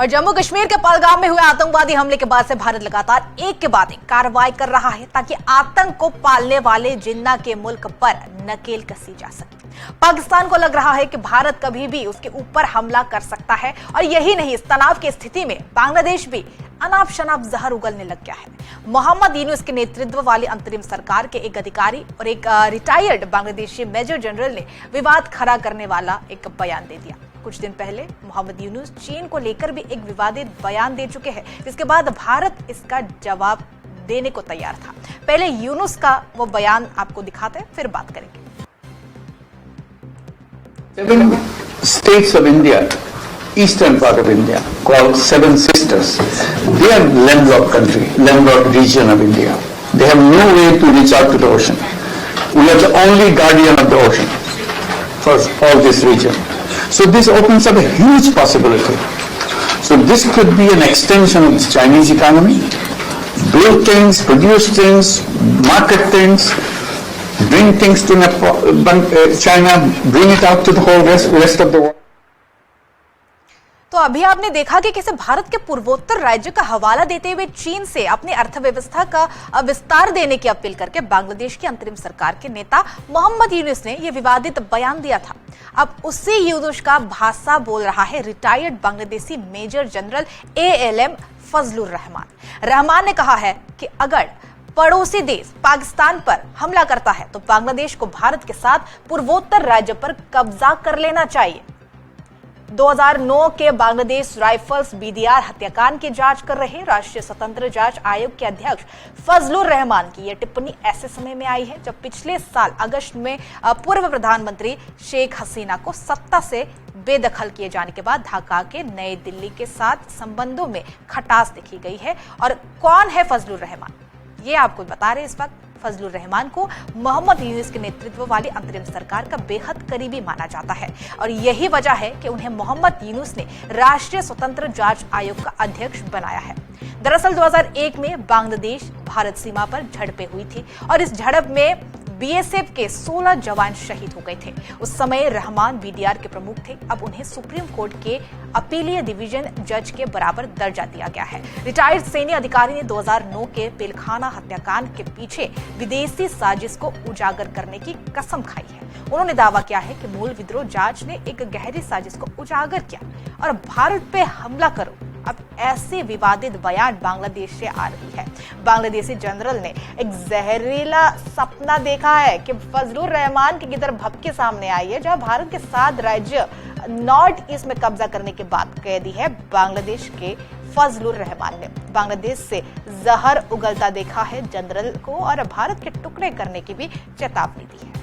और जम्मू कश्मीर के पहलगाम में हुए आतंकवादी हमले के बाद से भारत लगातार एक के बाद एक कार्रवाई कर रहा है ताकि आतंक को पालने वाले जिन्ना के मुल्क पर नकेल कसी जा सके। पाकिस्तान को लग रहा है कि भारत कभी भी उसके ऊपर हमला कर सकता है और यही नहीं, इस तनाव की स्थिति में बांग्लादेश भी अनाप शनाप जहर उगलने लग गया है। मोहम्मद यूनुस के नेतृत्व वाली अंतरिम सरकार के एक अधिकारी और एक रिटायर्ड बांग्लादेशी मेजर जनरल ने विवाद खड़ा करने वाला एक बयान दे दिया। कुछ दिन पहले मोहम्मद यूनुस चीन को लेकर भी एक विवादित बयान दे चुके हैं, जिसके बाद भारत इसका जवाब देने को तैयार था। पहले यूनुस का वो बयान आपको दिखाते हैं, फिर बात करेंगे। 7 states of India, eastern part of India, called Seven Sisters. They are landlocked country, landlocked region of India. They have no way to reach out to the ocean. We are the only guardian of the ocean for all this region. So this opens up a huge possibility. So this could be an extension of the Chinese economy. Build things, produce things, market things, bring things to China, bring it out to the whole rest of the world. तो अभी आपने देखा कि कैसे भारत के पूर्वोत्तर राज्य का हवाला देते हुए चीन से अपनी अर्थव्यवस्था का विस्तार देने की अपील करके बांग्लादेश की अंतरिम सरकार के नेता मोहम्मद यूनुस ने यह विवादित बयान दिया था। अब उसी यूनुस का भाषा बोल रहा है retired Bangladeshi major general ALM Fazlur Rahman ने कहा है कि अगर पड़ोसी देश पाकिस्तान पर हमला करता है तो बांग्लादेश को भारत के साथ पूर्वोत्तर राज्य पर कब्जा कर लेना चाहिए। 2009 के बांग्लादेश राइफल्स BDR हत्याकांड की जांच कर रहे राष्ट्रीय स्वतंत्र जांच आयोग के अध्यक्ष फजलुर रहमान की यह टिप्पणी ऐसे समय में आई है जब पिछले साल अगस्त में पूर्व प्रधानमंत्री शेख हसीना को सत्ता से बेदखल किए जाने के बाद ढाका के नई दिल्ली के साथ संबंधों में खटास देखी गई है। और कौन है फजलुर रहमान, ये आपको बता रहे इस वक्त। फजलुर रहमान को मोहम्मद यूनुस के नेतृत्व वाली अंतरिम सरकार का बेहद करीबी माना जाता है और यही वजह है कि उन्हें मोहम्मद यूनुस ने राष्ट्रीय स्वतंत्र जांच आयोग का अध्यक्ष बनाया है। दरअसल 2001 में बांग्लादेश भारत सीमा पर झड़पें हुई थी और इस झड़प में BSF के 16 जवान शहीद हो गए थे। उस समय रहमान BDR के प्रमुख थे। अब उन्हें सुप्रीम कोर्ट के अपीलीय डिवीजन जज के बराबर दर्जा दिया गया है। रिटायर्ड सैन्य अधिकारी ने 2009 के पिलखाना हत्याकांड के पीछे विदेशी साजिश को उजागर करने की कसम खाई है। उन्होंने दावा किया है कि मूल विद्रोह जांच ने एक गहरी साजिश को उजागर किया और भारत पे हमला करो। अब ऐसे विवादित बयान बांग्लादेश से आ रही है। बांग्लादेशी जनरल ने एक जहरीला सपना देखा है कि फजलुर रहमान की किधर भपके सामने आई है, जहां भारत के 7 राज्य नॉर्थ ईस्ट में कब्जा करने की बात कह दी है बांग्लादेश के फजलुर रहमान ने। बांग्लादेश से जहर उगलता देखा है जनरल को और भारत के टुकड़े करने की भी चेतावनी दी है।